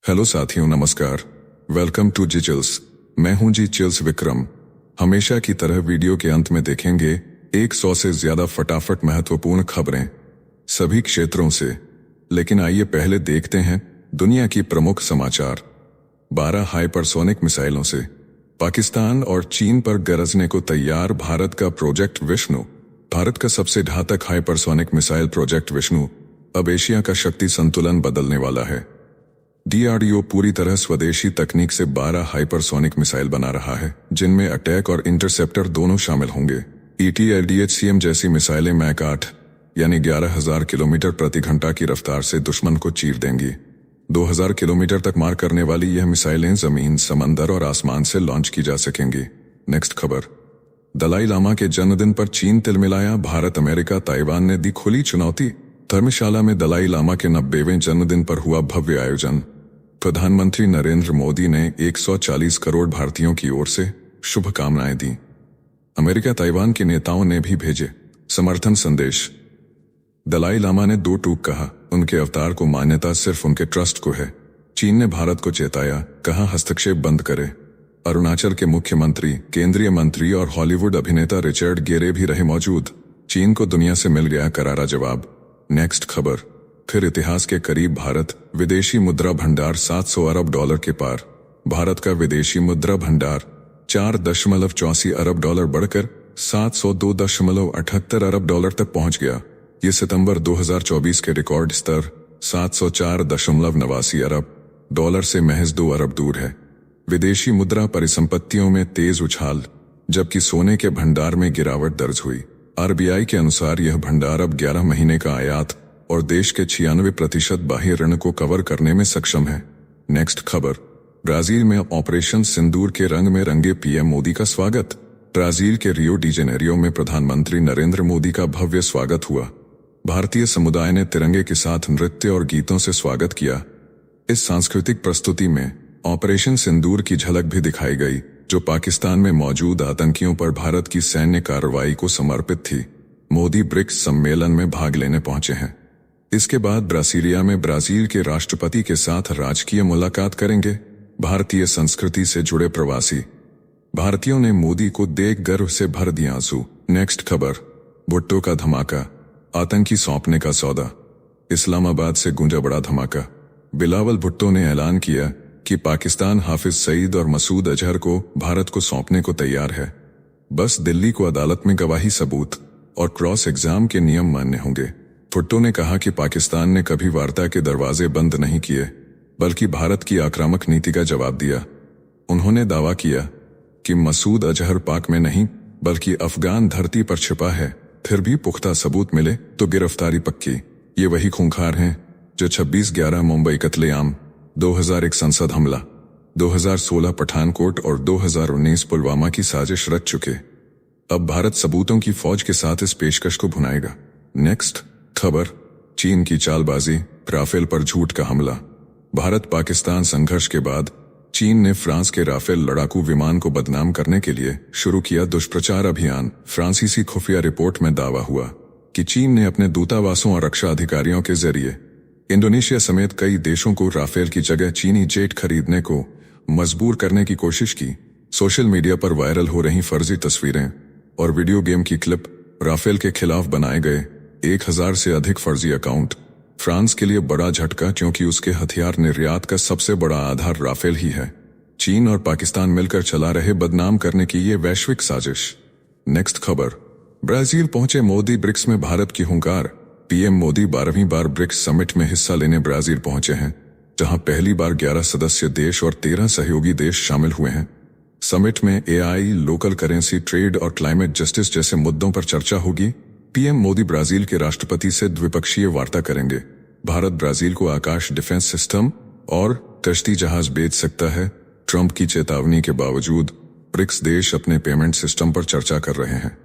Hello साथियों, नमस्कार। Welcome to G chills. मैं हूं जी चिल्स विक्रम। हमेशा की तरह वीडियो के अंत में देखेंगे 100 से ज्यादा फटाफट महत्वपूर्ण खबरें सभी क्षेत्रों से। लेकिन आइए पहले देखते हैं दुनिया की प्रमुख समाचार। 12 हाइपरसोनिक मिसाइलों से पाकिस्तान और चीन पर गरजने को तैयार भारत का प्रोजेक्ट विष्णु। भारत का सबसे घातक हाइपरसोनिक मिसाइल प्रोजेक्ट विष्णु अब एशिया का शक्ति संतुलन बदलने वाला है। डीआरडीओ पूरी तरह स्वदेशी तकनीक से 12 हाइपरसोनिक मिसाइल बना रहा है, जिनमें अटैक और इंटरसेप्टर दोनों शामिल होंगे। ETLDHCM जैसी मिसाइलें मैक 8 यानी 11,000 किलोमीटर प्रति घंटा की रफ्तार से दुश्मन को चीर देंगी। 2,000 किलोमीटर तक मार करने वाली यह मिसाइलें जमीन, समंदर और आसमान से लॉन्च की जा सकेंगी। नेक्स्ट खबर। दलाई लामा के जन्मदिन पर चीन तिलमिलाया। भारत, अमेरिका, ताइवान ने दी खुली चुनौती। धर्मशाला में दलाई लामा के 90वें जन्मदिन पर हुआ भव्य आयोजन। प्रधानमंत्री नरेंद्र मोदी ने 140 करोड़ भारतीयों की ओर से शुभकामनाएं दी। अमेरिका, ताइवान के नेताओं ने भी भेजे समर्थन संदेश। दलाई लामा ने दो टूक कहा, उनके अवतार को मान्यता सिर्फ उनके ट्रस्ट को है। चीन ने भारत को चेताया, कहा हस्तक्षेप बंद करे। अरुणाचल के मुख्यमंत्री, केंद्रीय मंत्री और हॉलीवुड अभिनेता रिचर्ड गेरे भी रहे मौजूद। चीन को दुनिया से मिल गया करारा जवाब। नेक्स्ट खबर। फिर इतिहास के करीब भारत। विदेशी मुद्रा भंडार 700 अरब डॉलर के पार। भारत का विदेशी मुद्रा भंडार 4.84 अरब डॉलर बढ़कर 702.78 अरब डॉलर तक पहुंच गया। ये सितंबर 2024 के रिकॉर्ड स्तर 704.89 अरब डॉलर से महज 2 अरब दूर है। विदेशी मुद्रा परिसंपत्तियों में तेज उछाल, जबकि सोने के भंडार में गिरावट दर्ज हुई। आरबीआई के अनुसार यह भंडार अब 11 महीने का आयात और देश के 96% बाह्य ऋण को कवर करने में सक्षम है। नेक्स्ट खबर। ब्राजील में ऑपरेशन सिंदूर के रंग में रंगे पीएम मोदी का स्वागत। ब्राजील के रियो डी जेनेरियो में प्रधानमंत्री नरेंद्र मोदी का भव्य स्वागत हुआ। भारतीय समुदाय ने तिरंगे के साथ नृत्य और गीतों से स्वागत किया। इस सांस्कृतिक प्रस्तुति में ऑपरेशन सिंदूर की झलक भी दिखाई गई, जो पाकिस्तान में मौजूद आतंकियों पर भारत की सैन्य कार्रवाई को समर्पित थी। मोदी ब्रिक्स सम्मेलन में भाग लेने पहुंचे हैं। इसके बाद ब्रासीलिया में ब्राजील के राष्ट्रपति के साथ राजकीय मुलाकात करेंगे। भारतीय संस्कृति से जुड़े प्रवासी भारतीयों ने मोदी को देख गर्व से भर दिए आंसू। नेक्स्ट खबर। भुट्टो का धमाका, आतंकी सौंपने का सौदा। इस्लामाबाद से गूंजा बड़ा धमाका। बिलावल भुट्टो ने ऐलान किया कि पाकिस्तान हाफिज सईद और मसूद अजहर को भारत को सौंपने को तैयार है। बस दिल्ली को अदालत में गवाही सबूत और क्रॉस एग्जाम के नियम मान्य होंगे। भुट्टो ने कहा कि पाकिस्तान ने कभी वार्ता के दरवाजे बंद नहीं किए, बल्कि भारत की आक्रामक नीति का जवाब दिया। उन्होंने दावा किया कि मसूद अजहर पाक में नहीं बल्कि अफगान धरती पर छिपा है। फिर भी पुख्ता सबूत मिले तो गिरफ्तारी पक्की। ये वही खूंखार हैं जो 26/11 मुंबई कत्लेआम, 2001 संसद हमला, 2016 पठानकोट और 2019 पुलवामा की साजिश रच चुके। अब भारत सबूतों की फौज के साथ इस पेशकश को भुनाएगा। नेक्स्ट खबर। चीन की चालबाजी, राफेल पर झूठ का हमला। भारत पाकिस्तान संघर्ष के बाद चीन ने फ्रांस के राफेल लड़ाकू विमान को बदनाम करने के लिए शुरू किया दुष्प्रचार अभियान। फ्रांसीसी खुफिया रिपोर्ट में दावा हुआ कि चीन ने अपने दूतावासों और रक्षा अधिकारियों के जरिए इंडोनेशिया समेत कई देशों को राफेल की जगह चीनी जेट खरीदने को मजबूर करने की कोशिश की। सोशल मीडिया पर वायरल हो रही फर्जी तस्वीरें और वीडियो गेम की क्लिप, राफेल के खिलाफ बनाए गए 1000 से अधिक फर्जी अकाउंट। फ्रांस के लिए बड़ा झटका, क्योंकि उसके हथियार निर्यात का सबसे बड़ा आधार राफेल ही है। चीन और पाकिस्तान मिलकर चला रहे बदनाम करने की ये वैश्विक साजिश। नेक्स्ट खबर। ब्राजील पहुंचे मोदी, ब्रिक्स में भारत की हुंकार। पीएम मोदी 12वीं बार ब्रिक्स समिट में हिस्सा लेने ब्राजील पहुंचे हैं, जहां पहली बार 11 सदस्य देश और 13 सहयोगी देश शामिल हुए हैं। समिट में AI, लोकल करेंसी, ट्रेड और क्लाइमेट जस्टिस जैसे मुद्दों पर चर्चा होगी। पीएम मोदी ब्राजील के राष्ट्रपति से द्विपक्षीय वार्ता करेंगे। भारत ब्राजील को आकाश डिफेंस सिस्टम और कश्ती जहाज बेच सकता है। ट्रंप की चेतावनी के बावजूद ब्रिक्स देश अपने पेमेंट सिस्टम पर चर्चा कर रहे हैं।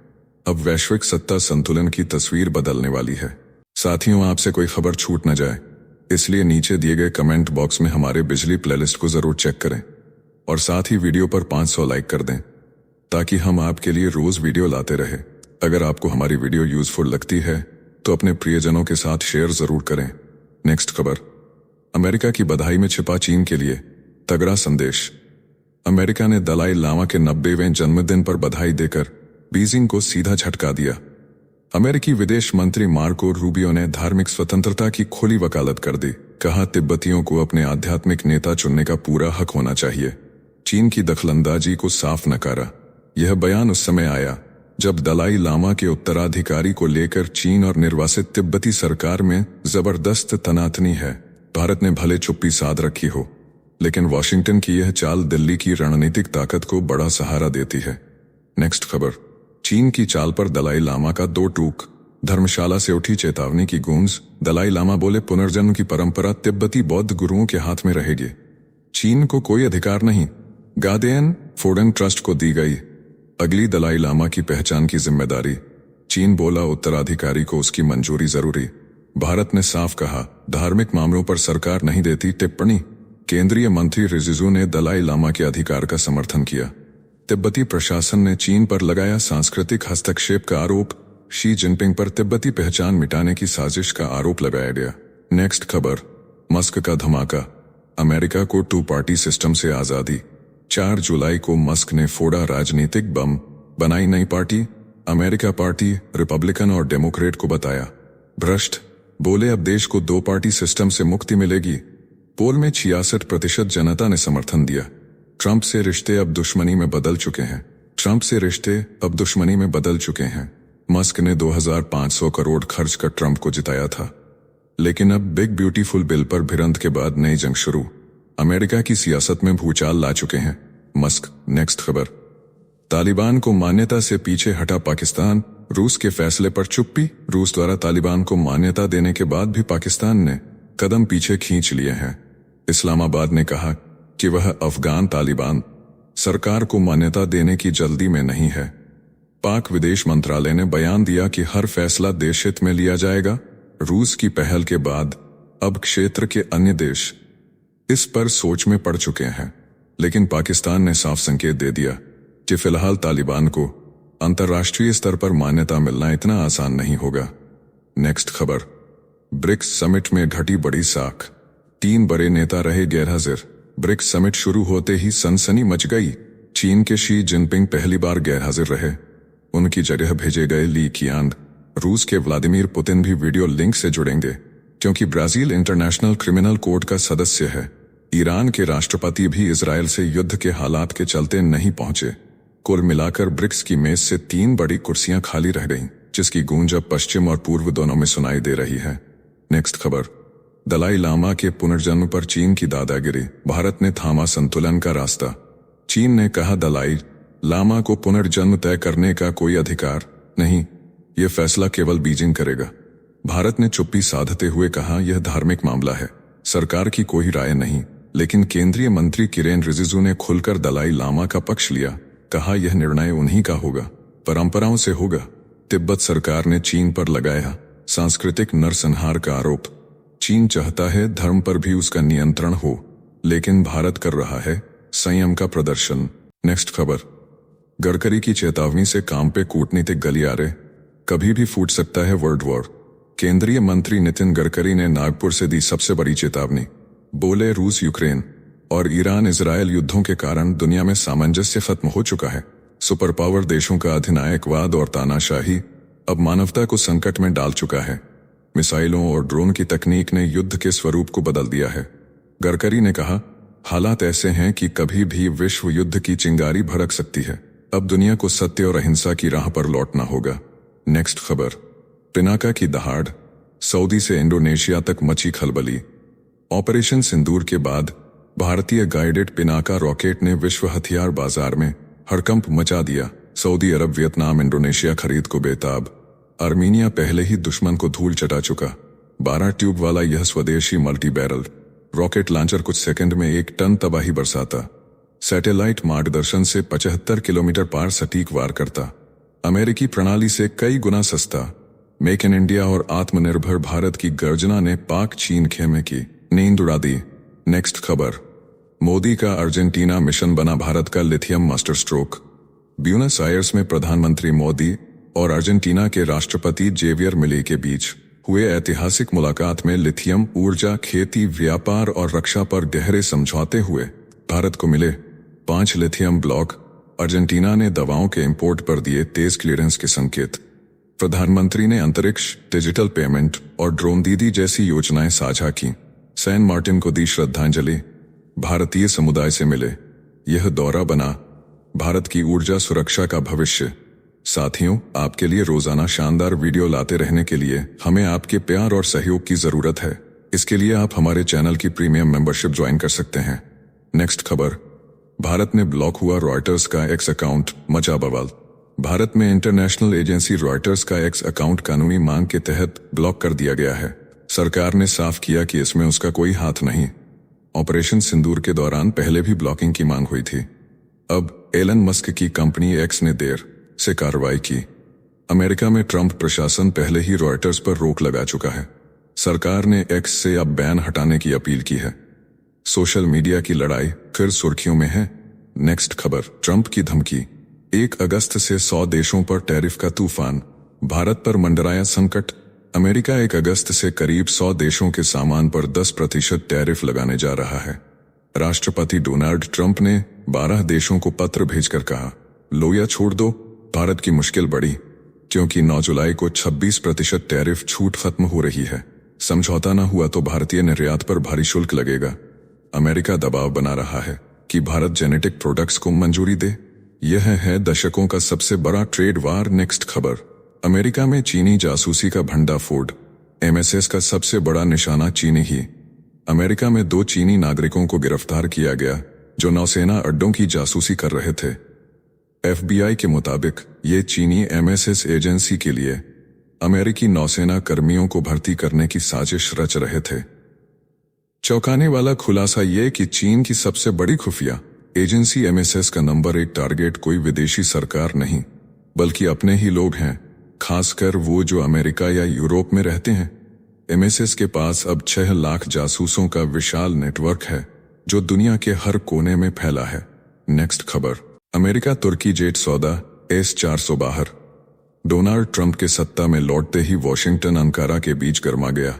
अब वैश्विक सत्ता संतुलन की तस्वीर बदलने वाली है। साथियों, आपसे कोई खबर छूट न जाए, इसलिए नीचे दिए गए कमेंट बॉक्स में हमारे बिजली प्लेलिस्ट को जरूर चेक करें और साथ ही वीडियो पर 500 लाइक कर दें, ताकि हम आपके लिए रोज वीडियो लाते रहे। अगर आपको हमारी वीडियो यूजफुल लगती है तो अपने प्रियजनों के साथ शेयर जरूर करें। नेक्स्ट खबर। अमेरिका की बधाई में छिपा चीन के लिए तगड़ा संदेश। अमेरिका ने दलाई लामा के 90वें जन्मदिन पर बधाई देकर बीजिंग को सीधा झटका दिया। अमेरिकी विदेश मंत्री मार्को रूबियो ने धार्मिक स्वतंत्रता की खुली वकालत कर दी। कहा, तिब्बतियों को अपने आध्यात्मिक नेता चुनने का पूरा हक होना चाहिए। चीन की दखलंदाजी को साफ नकारा। यह बयान उस समय आया जब दलाई लामा के उत्तराधिकारी को लेकर चीन और निर्वासित तिब्बती सरकार में जबरदस्त तनातनी है। भारत ने भले चुप्पी साध रखी हो, लेकिन वॉशिंगटन की यह चाल दिल्ली की रणनीतिक ताकत को बड़ा सहारा देती है। नेक्स्ट खबर। चीन की चाल पर दलाई लामा का दो टूक। धर्मशाला से उठी चेतावनी की गूंज। दलाई लामा बोले, पुनर्जन्म की परंपरा तिब्बती बौद्ध गुरुओं के हाथ में रहेगी। चीन को कोई अधिकार नहीं, गार्डियन फोर्डन ट्रस्ट को दी गई अगली दलाई लामा की पहचान की जिम्मेदारी। चीन बोला, उत्तराधिकारी को उसकी मंजूरी जरूरी। भारत ने साफ कहा, धार्मिक मामलों पर सरकार नहीं देती टिप्पणी। केंद्रीय मंत्री रिजिजू ने दलाई लामा के अधिकार का समर्थन किया। तिब्बती प्रशासन ने चीन पर लगाया सांस्कृतिक हस्तक्षेप का आरोप। शी जिनपिंग पर तिब्बती पहचान मिटाने की साजिश का आरोप लगाया गया। नेक्स्ट खबर। मस्क का धमाका। अमेरिका को 2 पार्टी सिस्टम से आजादी। 4 जुलाई को मस्क ने फोड़ा राजनीतिक बम, बनाई नई पार्टी। अमेरिका पार्टी रिपब्लिकन और डेमोक्रेट को बताया भ्रष्ट। बोले, अब देश को 2 पार्टी सिस्टम से मुक्ति मिलेगी। पोल में 66% जनता ने समर्थन दिया। ट्रंप से रिश्ते अब दुश्मनी में बदल चुके हैं। ट्रंप से रिश्ते अब दुश्मनी में बदल चुके हैं। मस्क ने 2500 करोड़ खर्च कर ट्रंप को जिताया था, लेकिन अब बिग ब्यूटीफुल बिल पर भिड़ंत के बाद नई जंग शुरू। अमेरिका की सियासत में भूचाल ला चुके हैं मस्क। नेक्स्ट खबर। तालिबान को मान्यता से पीछे हटा पाकिस्तान। रूस के फैसले पर चुप्पी। रूस द्वारा तालिबान को मान्यता देने के बाद भी पाकिस्तान ने कदम पीछे खींच लिए हैं। इस्लामाबाद ने कहा कि वह अफगान तालिबान सरकार को मान्यता देने की जल्दी में नहीं है। पाक विदेश मंत्रालय ने बयान दिया कि हर फैसला देश हित में लिया जाएगा। रूस की पहल के बाद अब क्षेत्र के अन्य देश इस पर सोच में पड़ चुके हैं, लेकिन पाकिस्तान ने साफ संकेत दे दिया कि फिलहाल तालिबान को अंतर्राष्ट्रीय स्तर पर मान्यता मिलना इतना आसान नहीं होगा। नेक्स्ट खबर। ब्रिक्स समिट में घटी बड़ी साख। 3 बड़े नेता रहे गैरहाजिर। ब्रिक्स समिट शुरू होते ही सनसनी मच गई। चीन के शी जिनपिंग पहली बार गैरहाजिर रहे। उनकी जगह भेजे गए ली कियांग। रूस के व्लादिमीर पुतिन भी वीडियो लिंक से जुड़ेंगे, क्योंकि ब्राजील इंटरनेशनल क्रिमिनल कोर्ट का सदस्य है। ईरान के राष्ट्रपति भी इजरायल से युद्ध के हालात के चलते नहीं पहुंचे। कुल मिलाकर ब्रिक्स की मेज से 3 बड़ी कुर्सियां खाली रह गईं, जिसकी गूंज अब पश्चिम और पूर्व दोनों में सुनाई दे रही है। नेक्स्ट खबर। दलाई लामा के पुनर्जन्म पर चीन की दादागिरी। भारत ने थामा संतुलन का रास्ता। चीन ने कहा, दलाई लामा को पुनर्जन्म तय करने का कोई अधिकार नहीं, यह फैसला केवल बीजिंग करेगा। भारत ने चुप्पी साधते हुए कहा, यह धार्मिक मामला है, सरकार की कोई राय नहीं। लेकिन केंद्रीय मंत्री किरेन रिजिजू ने खुलकर दलाई लामा का पक्ष लिया। कहा, यह निर्णय उन्हीं का होगा, परंपराओं से होगा। तिब्बत सरकार ने चीन पर लगाया सांस्कृतिक नरसंहार का आरोप। चीन चाहता है धर्म पर भी उसका नियंत्रण हो, लेकिन भारत कर रहा है संयम का प्रदर्शन। नेक्स्ट खबर। गडकरी की चेतावनी से काम पे कूटनीतिक गलियारे। कभी भी फूट सकता है वर्ल्ड वॉर। केंद्रीय मंत्री नितिन गडकरी ने नागपुर से दी सबसे बड़ी चेतावनी। बोले, रूस यूक्रेन और ईरान इजरायल युद्धों के कारण दुनिया में सामंजस्य खत्म हो चुका है। सुपर पावर देशों का अधिनायकवाद और तानाशाही अब मानवता को संकट में डाल चुका है। मिसाइलों और ड्रोन की तकनीक ने युद्ध के स्वरूप को बदल दिया है। गडकरी ने कहा, हालात ऐसे हैं कि कभी भी विश्व युद्ध की चिंगारी भड़क सकती है। अब दुनिया को सत्य और अहिंसा की राह पर लौटना होगा। नेक्स्ट खबर। पिनाका की दहाड़। सऊदी से इंडोनेशिया तक मची खलबली। ऑपरेशन सिंदूर के बाद भारतीय गाइडेड पिनाका रॉकेट ने विश्व हथियार बाजार में हड़कंप मचा दिया। सऊदी अरब, वियतनाम, इंडोनेशिया खरीद को बेताब। आर्मीनिया पहले ही दुश्मन को धूल चटा चुका। 12 ट्यूब वाला यह स्वदेशी मल्टी बैरल रॉकेट लॉन्चर कुछ सेकंड में 1 टन तबाही बरसाता। सैटेलाइट मार्गदर्शन से 75 किलोमीटर पार सटीक वार करता। अमेरिकी प्रणाली से कई गुना सस्ता। मेक इन इंडिया और आत्मनिर्भर भारत की गर्जना ने पाक चीन खेमे की नींद उड़ा दी। नेक्स्ट खबर। मोदी का अर्जेंटीना मिशन बना भारत का lithium master stroke. Buenos Aires में प्रधानमंत्री मोदी और अर्जेंटीना के राष्ट्रपति जेवियर मिले के बीच हुए ऐतिहासिक मुलाकात में लिथियम ऊर्जा, खेती, व्यापार और रक्षा पर गहरे समझौते हुए। भारत को मिले 5 लिथियम ब्लॉक। अर्जेंटीना ने दवाओं के इंपोर्ट पर दिए तेज क्लियरेंस के संकेत। प्रधानमंत्री ने अंतरिक्ष, डिजिटल पेमेंट और ड्रोन दीदी जैसी योजनाएं साझा की। सैन मार्टिन को दी श्रद्धांजलि। भारतीय समुदाय से मिले। यह दौरा बना भारत की ऊर्जा सुरक्षा का भविष्य। साथियों, आपके लिए रोजाना शानदार वीडियो लाते रहने के लिए हमें आपके प्यार और सहयोग की जरूरत है। इसके लिए आप हमारे चैनल की प्रीमियम मेंबरशिप ज्वाइन कर सकते हैं। नेक्स्ट खबर, भारत में ब्लॉक हुआ रॉयटर्स का एक्स अकाउंट, मचा बवाल। भारत में इंटरनेशनल एजेंसी रॉयटर्स का एक्स अकाउंट कानूनी मांग के तहत ब्लॉक कर दिया गया है। सरकार ने साफ किया कि इसमें उसका कोई हाथ नहीं। ऑपरेशन सिंदूर के दौरान पहले भी ब्लॉकिंग की मांग हुई थी। अब एलन मस्क की कंपनी एक्स ने देर से कार्रवाई की। अमेरिका में ट्रंप प्रशासन पहले ही रॉयटर्स पर रोक लगा चुका है। सरकार ने एक्स से अब बैन हटाने की अपील की है। सोशल मीडिया की लड़ाई फिर सुर्खियों में है। नेक्स्ट खबर, ट्रंप की धमकी। 1 अगस्त से 100 देशों पर टैरिफ का तूफान। भारत पर मंडराया संकट। अमेरिका 1 अगस्त से करीब 100 देशों के सामान पर 10% टैरिफ लगाने जा रहा है। राष्ट्रपति डोनाल्ड ट्रंप ने 12 देशों को पत्र भेजकर कहा, लो या छोड़ दो। भारत की मुश्किल बढ़ी क्योंकि 9 जुलाई को 26% टैरिफ छूट खत्म हो रही है। समझौता न हुआ तो भारतीय निर्यात पर भारी शुल्क लगेगा। अमेरिका दबाव बना रहा है कि भारत जेनेटिक प्रोडक्ट्स को मंजूरी दे। यह है दशकों का सबसे बड़ा ट्रेड वार। नेक्स्ट खबर, अमेरिका में चीनी जासूसी का भंडाफोड़। एमएसएस का सबसे बड़ा निशाना चीनी ही। अमेरिका में 2 चीनी नागरिकों को गिरफ्तार किया गया जो नौसेना अड्डों की जासूसी कर रहे थे। एफबीआई के मुताबिक ये चीनी एमएसएस एजेंसी के लिए अमेरिकी नौसेना कर्मियों को भर्ती करने की साजिश रच रहे थे। चौंकाने वाला खुलासा ये कि चीन की सबसे बड़ी खुफिया एजेंसी एमएसएस का नंबर 1 टारगेट कोई विदेशी सरकार नहीं बल्कि अपने ही लोग हैं, खासकर वो जो अमेरिका या यूरोप में रहते हैं। एमएसएस के पास अब 6 लाख जासूसों का विशाल नेटवर्क है जो दुनिया के हर कोने में फैला है। नेक्स्ट खबर, अमेरिका तुर्की जेट सौदा S-400 बाहर। डोनाल्ड ट्रंप के सत्ता में लौटते ही वॉशिंगटन अंकारा के बीच गर्मा गया।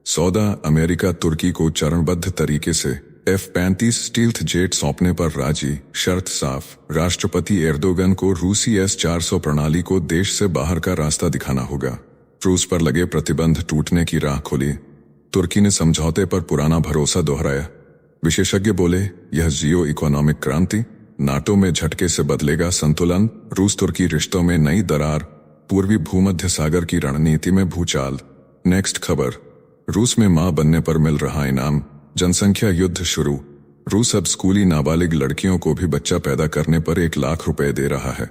सौदा अमेरिका तुर्की को चरणबद्ध तरीके से F-35 स्टील्थ जेट सौंपने पर राजी। शर्त साफ, राष्ट्रपति एर्दोगन को रूसी S-400 प्रणाली को देश से बाहर का रास्ता दिखाना होगा। रूस पर लगे प्रतिबंध टूटने की राह खोली। तुर्की ने समझौते पर पुराना भरोसा दोहराया। विशेषज्ञ बोले, यह जियो इकोनॉमिक क्रांति नाटो में झटके से बदलेगा संतुलन। रूस तुर्की रिश्तों में नई दरार। पूर्वी भूमध्य सागर की रणनीति में भूचाल। नेक्स्ट खबर, रूस में मां बनने पर मिल रहा इनाम। जनसंख्या युद्ध शुरू। रूस अब स्कूली नाबालिग लड़कियों को भी बच्चा पैदा करने पर 1 लाख रुपए दे रहा है।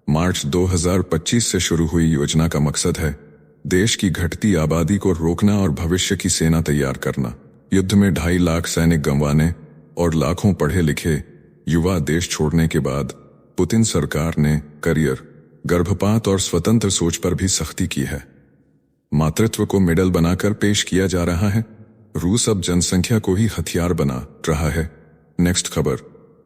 मार्च 2025 से शुरू हुई योजना का मकसद है देश की घटती आबादी को रोकना और भविष्य की सेना तैयार करना। युद्ध में 2.5 लाख सैनिक गंवाने और लाखों पढ़े लिखे युवा देश छोड़ने के बाद पुतिन सरकार ने करियर, गर्भपात और स्वतंत्र सोच पर भी सख्ती की है। मातृत्व को मेडल बनाकर पेश किया जा रहा है। रूस अब जनसंख्या को ही हथियार बना रहा है। नेक्स्ट खबर,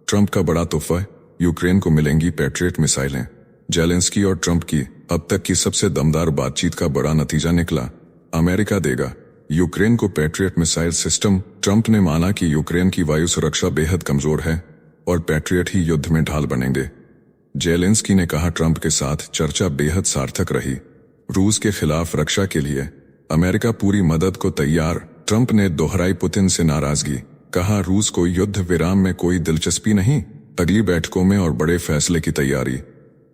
ट्रंप का बड़ा तोहफा, यूक्रेन को मिलेंगी पैट्रियट मिसाइलें। जेलेंस्की और ट्रंप की अब तक की सबसे दमदार बातचीत का बड़ा नतीजा निकला। अमेरिका देगा यूक्रेन को पैट्रियट मिसाइल सिस्टम। ट्रंप ने माना कि यूक्रेन की वायु सुरक्षा बेहद कमजोर है और पैट्रियट ही युद्ध में ढाल बनेंगे। जेलेंस्की ने कहा, ट्रंप के साथ चर्चा बेहद सार्थक रही। रूस के खिलाफ रक्षा के लिए अमेरिका पूरी मदद को तैयार। ट्रंप ने दोहराई पुतिन से नाराजगी। कहा, रूस को युद्ध विराम में कोई दिलचस्पी नहीं, अगली बैठकों में और बड़े फैसले की तैयारी।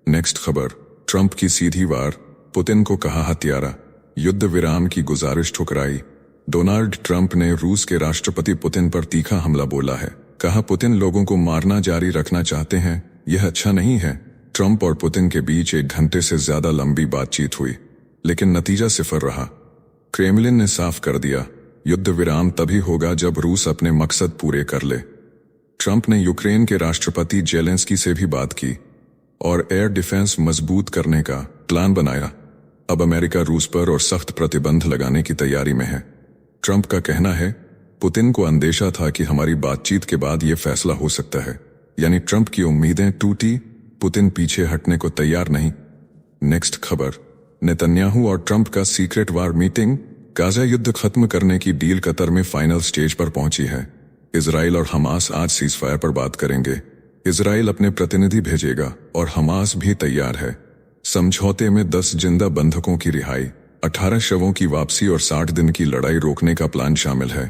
नेक्स्ट खबर, ट्रंप की सीधी वार। पुतिन को कहा हत्यारा। युद्ध विराम की गुजारिश ठुकराई। डोनाल्ड ट्रंप ने रूस के राष्ट्रपति पुतिन पर तीखा हमला बोला है। कहा, पुतिन लोगों को मारना जारी रखना चाहते हैं, यह अच्छा नहीं है। ट्रंप और पुतिन के बीच 1 घंटे से ज्यादा लंबी बातचीत हुई लेकिन नतीजा सिफर रहा। क्रेमलिन ने साफ कर दिया, युद्ध विराम तभी होगा जब रूस अपने मकसद पूरे कर ले। ट्रंप ने यूक्रेन के राष्ट्रपति जेलेंस्की से भी बात की और एयर डिफेंस मजबूत करने का प्लान बनाया। अब अमेरिका रूस पर और सख्त प्रतिबंध लगाने की तैयारी में है। ट्रंप का कहना है, पुतिन को अंदेशा था कि हमारी बातचीत के बाद यह फैसला हो सकता है। यानी ट्रंप की उम्मीदें टूटी, पुतिन पीछे हटने को तैयार नहीं। नेक्स्ट खबर, नेतन्याहू और ट्रंप का सीक्रेट वार मीटिंग, गाजा युद्ध खत्म करने की डील कतर में फाइनल स्टेज पर पहुंची है। इजराइल और हमास आज सीजफायर पर बात करेंगे। इजराइल अपने प्रतिनिधि भेजेगा और हमास भी तैयार है। समझौते में 10 जिंदा बंधकों की रिहाई, 18 शवों की वापसी और 60 दिन की लड़ाई रोकने का प्लान शामिल है।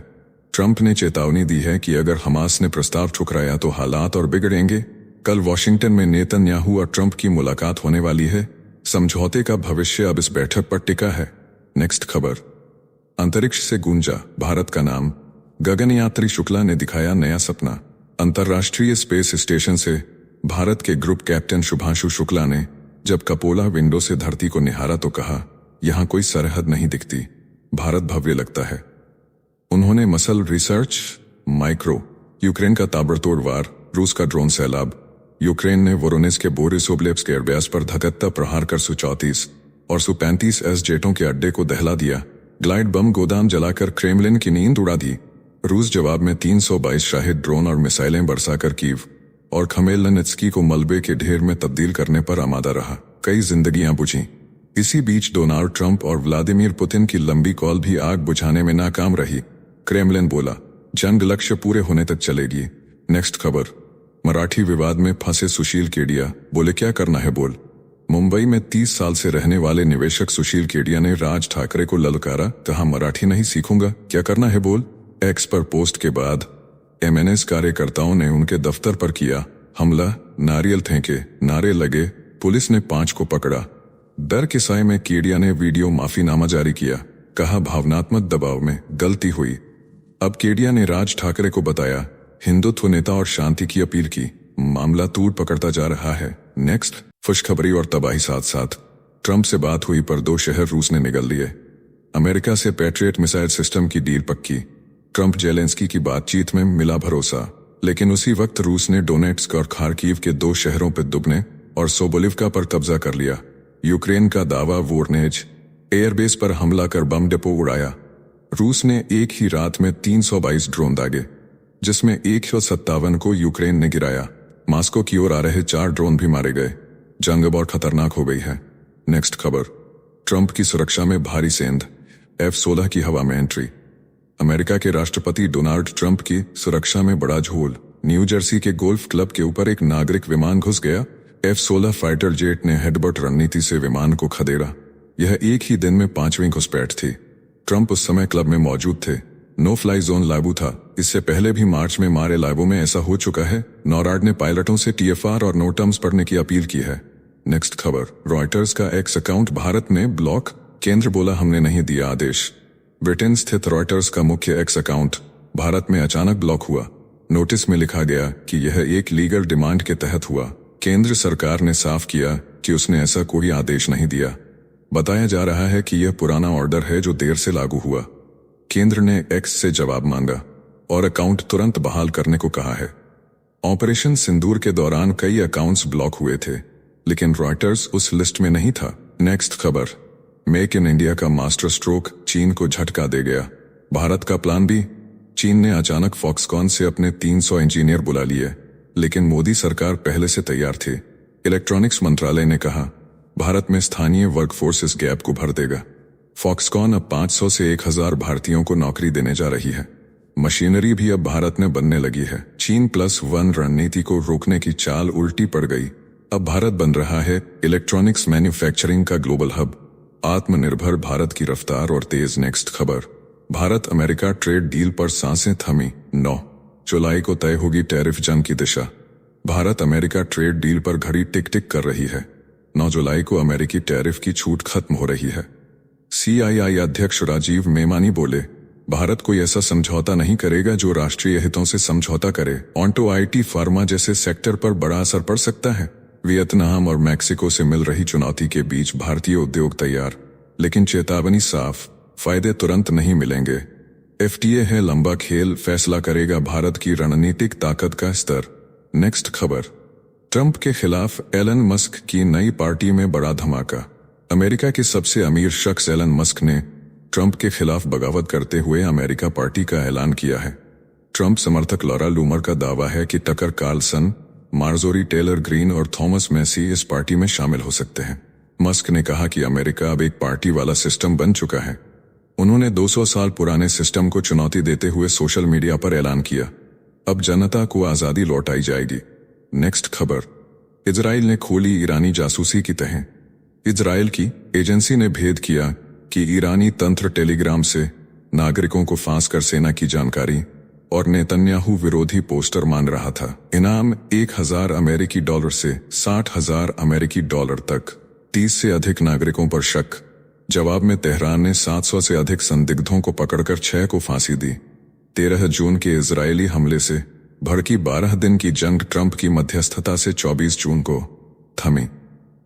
ट्रंप ने चेतावनी दी है कि अगर हमास ने प्रस्ताव ठुकराया तो हालात और बिगड़ेंगे। कल वॉशिंगटन में नेतन्याहू और ट्रंप की मुलाकात होने वाली है। समझौते का भविष्य अब इस बैठक पर टिका है। नेक्स्ट खबर, अंतरिक्ष से गूंजा भारत का नाम, गगनयात्री शुक्ला ने दिखाया नया सपना। अंतर्राष्ट्रीय स्पेस स्टेशन से भारत के ग्रुप कैप्टन शुभांशु शुक्ला ने जब कपोला विंडो से धरती को निहारा तो कहा, यहां कोई सरहद नहीं दिखती, भारत भव्य लगता है। उन्होंने मसल रिसर्च, माइक्रो, यूक्रेन का ताबड़तोड़ वार, रूस का ड्रोन सैलाब, यूक्रेन ने वोरोनिज के बोरिसोवलेव्स्क एयरबेस पर धकत्ता प्रहार कर Su-34 और Su-35S जेटों के अड्डे को दहला दिया, ग्लाइड बम गोदाम जलाकर क्रेमलिन की नींद उड़ा दी। रूस जवाब में 322 शाहिद ड्रोन और मिसाइलें बरसाकर कीव और खमेलनित्स्की को मलबे के ढेर में तब्दील करने पर आमादा रहा। कई जिंदगियां बुझीं। इसी बीच डोनाल्ड ट्रंप और व्लादिमीर पुतिन की लंबी कॉल भी आग बुझाने में नाकाम रही। क्रेमलिन बोला, जंग लक्ष्य पूरे होने तक चलेगी। नेक्स्ट खबर, मराठी विवाद में फंसे सुशील केडिया, बोले क्या करना है बोल। मुंबई में 30 साल से रहने वाले निवेशक सुशील केडिया ने राज ठाकरे को ललकारा, कहा मराठी नहीं सीखूंगा, क्या करना है बोल। एक्स पर पोस्ट के बाद एमएनएस कार्यकर्ताओं ने उनके दफ्तर पर किया हमला, नारियल फेंके, नारे लगे, पुलिस ने 5 को पकड़ा। डर के साए में केडिया ने वीडियो माफीनामा जारी किया, कहा भावनात्मक दबाव में गलती हुई। अब केडिया ने राज ठाकरे को बताया हिंदुत्व नेता और शांति की अपील की। मामला तूड़ पकड़ता जा रहा है। नेक्स्ट, खुशखबरी और तबाही साथ साथ। ट्रंप से बात हुई पर 2 शहर रूस ने निगल लिए। अमेरिका से पैट्रियट मिसाइल सिस्टम की डील पक्की। ट्रंप जेलेंस्की की बातचीत में मिला भरोसा, लेकिन उसी वक्त रूस ने डोनेट्स्क और खार्किव के 2 शहरों पर दुबने और सोबोलिवका पर कब्जा कर लिया। यूक्रेन का दावा, वोरनेज एयरबेस पर हमला कर बम डिपो उड़ाया। रूस ने एक ही रात में 322 ड्रोन दागे, जिसमें 157 को यूक्रेन ने गिराया। मास्को की ओर आ रहे 4 ड्रोन भी मारे गए। जंग अब और खतरनाक हो गई है। नेक्स्ट खबर, ट्रंप की सुरक्षा में भारी सेंध, F-16 की हवा में एंट्री। अमेरिका के राष्ट्रपति डोनाल्ड ट्रंप की सुरक्षा में बड़ा झोल। न्यू जर्सी के गोल्फ क्लब के ऊपर एक नागरिक विमान घुस गया। F-16 फाइटर जेट ने हेडबट रणनीति से विमान को खदेड़ा। यह एक ही दिन में 5वीं घुसपैठ थी। ट्रंप उस समय क्लब में मौजूद थे। नो फ्लाई जोन लागू था। इससे पहले भी मार्च में मारे लाइवों में ऐसा हो चुका है। नॉराड ने पायलटों से TFR और नो टर्म्स पढ़ने की अपील की है। नेक्स्ट खबर, रॉयटर्स का एक्स अकाउंट भारत में ब्लॉक, केंद्र बोला हमने नहीं दिया आदेश। ब्रिटेन स्थित रॉयटर्स का मुख्य एक्स अकाउंट भारत में अचानक ब्लॉक हुआ। नोटिस में लिखा गया कि यह एक लीगल डिमांड के तहत हुआ। केंद्र सरकार ने साफ किया कि उसने ऐसा कोई आदेश नहीं दिया। बताया जा रहा है कि यह पुराना ऑर्डर है जो देर से लागू हुआ। केंद्र ने एक्स से जवाब मांगा और अकाउंट तुरंत बहाल करने को कहा है। ऑपरेशन सिंदूर के दौरान कई अकाउंट्स ब्लॉक हुए थे, लेकिन रॉयटर्स उस लिस्ट में नहीं था। नेक्स्ट खबर, मेक इन इंडिया का मास्टर स्ट्रोक चीन को झटका दे गया। भारत का प्लान भी। चीन ने अचानक फॉक्सकॉन से अपने 300 इंजीनियर बुला लिए, लेकिन मोदी सरकार पहले से तैयार थी। इलेक्ट्रॉनिक्स मंत्रालय ने कहा भारत में स्थानीय वर्कफोर्स इस गैप को भर देगा। फॉक्सकॉन अब 500 से 1000 भारतीयों को नौकरी देने जा रही है। मशीनरी भी अब भारत में बनने लगी है। चीन +1 रणनीति को रोकने की चाल उल्टी पड़ गई। अब भारत बन रहा है इलेक्ट्रॉनिक्स मैन्युफैक्चरिंग का ग्लोबल हब। आत्मनिर्भर भारत की रफ्तार और तेज। नेक्स्ट खबर, भारत अमेरिका ट्रेड डील पर सांसें थमी। 9 जुलाई को तय होगी टैरिफ जंग की दिशा। भारत अमेरिका ट्रेड डील पर घड़ी टिक टिक कर रही है। 9 जुलाई को अमेरिकी टैरिफ की छूट खत्म हो रही है। CII अध्यक्ष राजीव मेमानी बोले भारत कोई ऐसा समझौता नहीं करेगा जो राष्ट्रीय हितों से समझौता करे। ऑन्टो IT फार्मा जैसे सेक्टर पर बड़ा असर पड़ सकता है। वियतनाम और मैक्सिको से मिल रही चुनौती के बीच भारतीय उद्योग तैयार, लेकिन चेतावनी साफ, फायदे तुरंत नहीं मिलेंगे। FTA है लंबा खेल, फैसला करेगा भारत की रणनीतिक ताकत का स्तर। नेक्स्ट खबर, ट्रंप के खिलाफ एलन मस्क की नई पार्टी में बड़ा धमाका। अमेरिका के सबसे अमीर शख्स एलन मस्क ने ट्रंप के खिलाफ बगावत करते हुए अमेरिका पार्टी का ऐलान किया है। ट्रंप समर्थक लॉरा लूमर का दावा है कि Tucker Carlson, Marjorie Taylor Greene और थॉमस मैसी इस पार्टी में शामिल हो सकते हैं। मस्क ने कहा कि अमेरिका अब एक पार्टी वाला सिस्टम बन चुका है। उन्होंने 200 साल पुराने सिस्टम को चुनौती देते हुए सोशल मीडिया पर ऐलान किया, अब जनता को आजादी लौटाई जाएगी। नेक्स्ट खबर, इजराइल ने खोली ईरानी जासूसी की तहें। इजराइल की एजेंसी ने भेद किया कि ईरानी तंत्र टेलीग्राम से नागरिकों को फांस कर सेना की जानकारी और नेतन्याहू विरोधी पोस्टर मांग रहा था। इनाम 1000 अमेरिकी डॉलर से 60,000 अमेरिकी डॉलर तक। 30 से अधिक नागरिकों पर शक। जवाब में तेहरान ने 700 से अधिक संदिग्धों को पकड़कर 6 को फांसी दी। 13 जून के इजरायली हमले से भड़की 12 दिन की जंग ट्रंप की मध्यस्थता से 24 जून को थमी,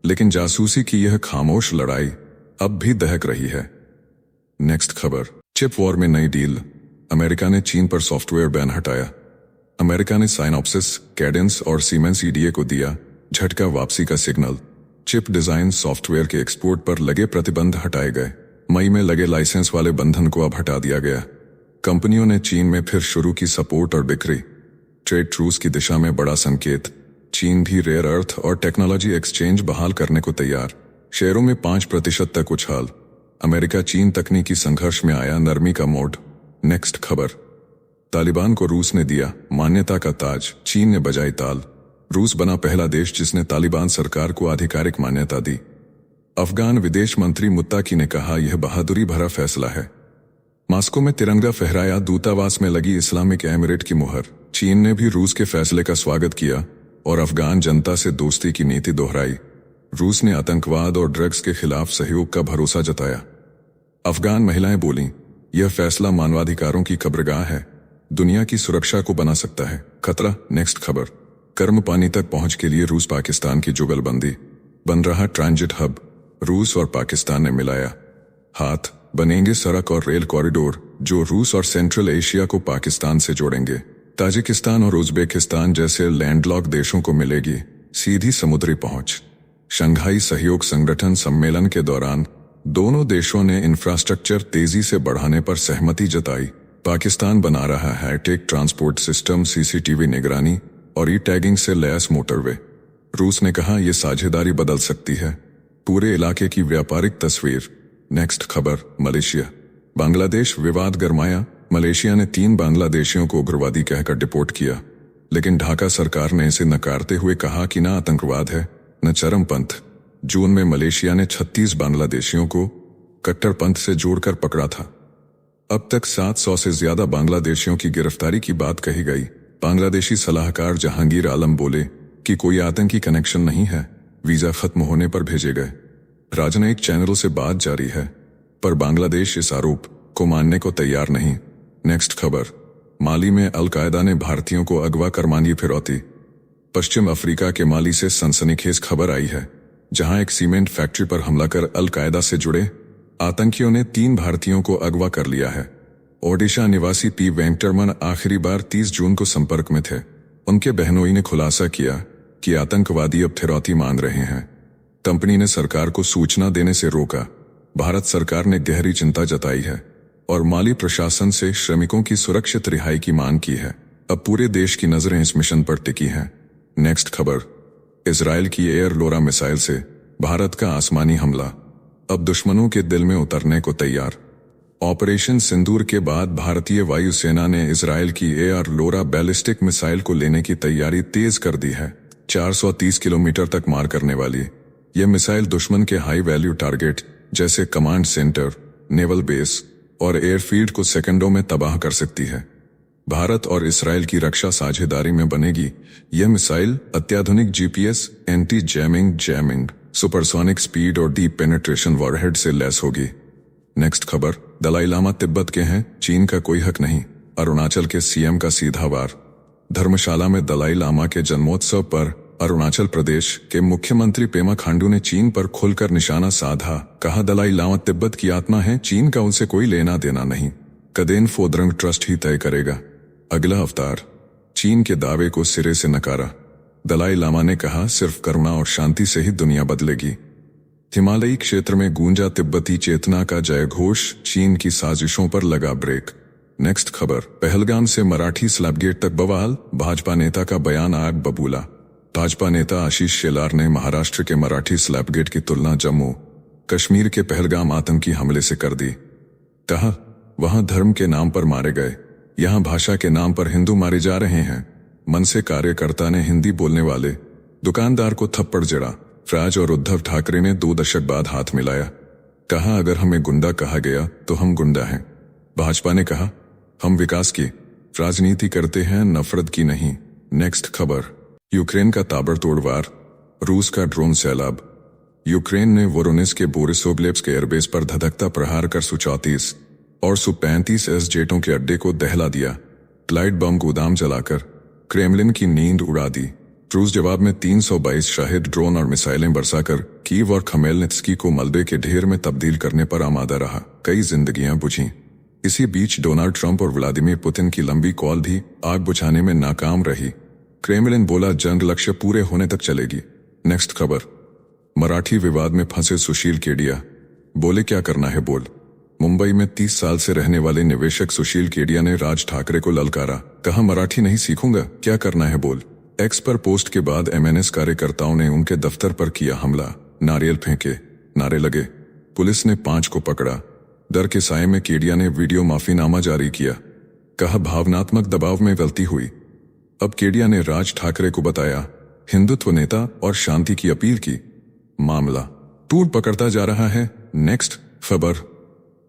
लेकिन जासूसी की यह खामोश लड़ाई अब भी दहक रही है। नेक्स्ट खबर, चिप वॉर में नई डील। अमेरिका ने चीन पर सॉफ्टवेयर बैन हटाया। अमेरिका ने साइनॉप्सिस, कैडेंस और सीमेंस ईडीए को दिया झटका वापसी का सिग्नल। चिप डिजाइन सॉफ्टवेयर के एक्सपोर्ट पर लगे प्रतिबंध हटाए गए। मई में लगे लाइसेंस वाले बंधन को अब हटा दिया गया। कंपनियों ने चीन में फिर शुरू की सपोर्ट और बिक्री। ट्रेड ट्रूस की दिशा में बड़ा संकेत। चीन भी रेयर अर्थ और टेक्नोलॉजी एक्सचेंज बहाल करने को तैयार। शेयरों में 5% तक उछाल। अमेरिका चीन तकनीकी संघर्ष में आया नरमी का मोड। नेक्स्ट खबर, तालिबान को रूस ने दिया मान्यता का ताज, चीन ने बजाई ताल। रूस बना पहला देश जिसने तालिबान सरकार को आधिकारिक मान्यता दी। अफगान विदेश मंत्री मुत्ताकी ने कहा, यह बहादुरी भरा फैसला है। मॉस्को में तिरंगा फहराया, दूतावास में लगी इस्लामिक एमिरेट की मुहर। चीन ने भी रूस के फैसले का स्वागत किया और अफगान जनता से दोस्ती की नीति दोहराई। रूस ने आतंकवाद और ड्रग्स के खिलाफ सहयोग का भरोसा जताया। अफगान महिलाएं बोलीं, यह फैसला मानवाधिकारों की कब्रगाह है, दुनिया की सुरक्षा को बना सकता है खतरा। नेक्स्ट खबर, गर्म पानी तक पहुंच के लिए रूस पाकिस्तान की जुगलबंदी। बन रहा ट्रांजिट हब। रूस और पाकिस्तान ने मिलाया हाथ, बनेंगे सड़क और रेल कॉरिडोर जो रूस और सेंट्रल एशिया को पाकिस्तान से जोड़ेंगे। ताजिकिस्तान और उज्बेकिस्तान जैसे लैंडलॉक देशों को मिलेगी सीधी समुद्री पहुंच। शंघाई सहयोग संगठन सम्मेलन के दौरान दोनों देशों ने इंफ्रास्ट्रक्चर तेजी से बढ़ाने पर सहमति जताई। पाकिस्तान बना रहा है टेक ट्रांसपोर्ट सिस्टम, सीसीटीवी निगरानी और ई टैगिंग से लैस मोटरवे। रूस ने कहा, यह साझेदारी बदल सकती है पूरे इलाके की व्यापारिक तस्वीर। नेक्स्ट खबर, मलेशिया बांग्लादेश विवाद गरमाया। मलेशिया ने 3 बांग्लादेशियों को उग्रवादी कहकर डिपोर्ट किया, लेकिन ढाका सरकार ने इसे नकारते हुए कहा कि न आतंकवाद है न चरमपंथ। जून में मलेशिया ने 36 बांग्लादेशियों को कट्टरपंथ से जोड़कर पकड़ा था। अब तक 700 से ज्यादा बांग्लादेशियों की गिरफ्तारी की बात कही गई। बांग्लादेशी सलाहकार जहांगीर आलम बोले कि कोई आतंकी कनेक्शन नहीं है, वीजा खत्म होने पर भेजे गए। राजनयिक चैनलों से बात जारी है, पर बांग्लादेश इस आरोप को मानने को तैयार नहीं। नेक्स्ट खबर, माली में अलकायदा ने भारतीयों को अगवा कर मांगी फिरौती। पश्चिम अफ्रीका के माली से सनसनीखेज खबर आई है, जहां एक सीमेंट फैक्ट्री पर हमला कर अलकायदा से जुड़े आतंकियों ने 3 भारतीयों को अगवा कर लिया है। ओडिशा निवासी पी वेंकटरमन आखिरी बार 30 जून को संपर्क में थे। उनके बहनोई ने खुलासा किया कि आतंकवादी अब फिरौती मांग रहे हैं। कंपनी ने सरकार को सूचना देने से रोका। भारत सरकार ने गहरी चिंता जताई है और माली प्रशासन से श्रमिकों की सुरक्षित रिहाई की मांग की है। अब पूरे देश की नजरें इस मिशन पर टिकी हैं। नेक्स्ट खबर, इजराइल की एयर लोरा मिसाइल से भारत का आसमानी हमला अब दुश्मनों के दिल में उतरने को तैयार। ऑपरेशन सिंदूर के बाद भारतीय वायुसेना ने इजराइल की एयर लोरा बैलिस्टिक मिसाइल को लेने की तैयारी तेज कर दी है। 430 किलोमीटर तक मार करने वाली यह मिसाइल दुश्मन के हाई वैल्यू टारगेट जैसे कमांड सेंटर, नेवल बेस और एयरफील्ड को सेकंडों में तबाह कर सकती है। भारत और इसराइल की रक्षा साझेदारी में बनेगी यह मिसाइल अत्याधुनिक GPS, anti jamming, supersonic speed और डीप पेनिट्रेशन वॉरहेड से लैस होगी। नेक्स्ट खबर, दलाई लामा तिब्बत के हैं, चीन का कोई हक नहीं। अरुणाचल के सीएम का सीधा वार। धर्मशाला में दलाई लामा के जन्मोत्सव पर अरुणाचल प्रदेश के मुख्यमंत्री पेमा खांडू ने चीन पर खुलकर निशाना साधा। कहा, दलाई लामा तिब्बत की आत्मा है, चीन का उनसे कोई लेना देना नहीं। कदेन फोदरंग ट्रस्ट ही तय करेगा अगला अवतार। चीन के दावे को सिरे से नकारा। दलाई लामा ने कहा, सिर्फ करुणा और शांति से ही दुनिया बदलेगी। हिमालयी क्षेत्र में गूंजा तिब्बती चेतना का जयघोष, चीन की साजिशों पर लगा ब्रेक। नेक्स्ट खबर, पहलगाम से मराठी स्लैब गेट तक बवाल, भाजपा नेता का बयान आग बबूला। भाजपा नेता आशीष शेलार ने महाराष्ट्र के मराठी स्लैपगेट की तुलना जम्मू कश्मीर के पहलगाम आतंकी हमले से कर दी। कहा, वहां धर्म के नाम पर मारे गए, यहां भाषा के नाम पर हिंदू मारे जा रहे हैं। मनसे कार्यकर्ता ने हिंदी बोलने वाले दुकानदार को थप्पड़ जड़ा। फराज और उद्धव ठाकरे ने 2 दशक बाद हाथ मिलाया। कहा, अगर हमें गुंडा कहा गया तो हम गुंडा हैं। भाजपा ने कहा, हम विकास की राजनीति करते हैं, नफरत की नहीं। नेक्स्ट खबर, यूक्रेन का ताबड़तोड़ वार, रूस का ड्रोन सैलाब। यूक्रेन ने वोरोनिस के बोरिसोग्लेब्स्क एयरबेस पर धधकता प्रहार कर Su-34 और Su-35S जेटों के अड्डे को दहला दिया। क्लाइड बम गोदाम जलाकर क्रेमलिन की नींद उड़ा दी। रूस जवाब में 322 शाहिद ड्रोन और मिसाइलें बरसाकर कीव और खमेलनित्स्की को मलबे के ढेर में तब्दील करने पर आमादा रहा। कई जिंदगियां बुझीं। इसी बीच डोनाल्ड ट्रंप और व्लादिमीर पुतिन की लंबी कॉल भी आग बुझाने में नाकाम रही। क्रेमलिन बोला, जंग लक्ष्य पूरे होने तक चलेगी। नेक्स्ट खबर, मराठी विवाद में फंसे सुशील केडिया बोले, क्या करना है बोल। मुंबई में 30 साल से रहने वाले निवेशक सुशील केडिया ने राज ठाकरे को ललकारा। कहा, मराठी नहीं सीखूंगा, क्या करना है बोल। एक्स पर पोस्ट के बाद MNS कार्यकर्ताओं ने उनके दफ्तर पर किया हमला। नारियल फेंके, नारे लगे। पुलिस ने 5 को पकड़ा। डर के साए में केडिया ने वीडियो माफीनामा जारी किया। कहा, भावनात्मक दबाव में गलती हुई। अब केडिया ने राज ठाकरे को बताया, हिंदुत्व नेता और शांति की अपील की। मामला तूड़ पकड़ता जा रहा है। नेक्स्ट खबर,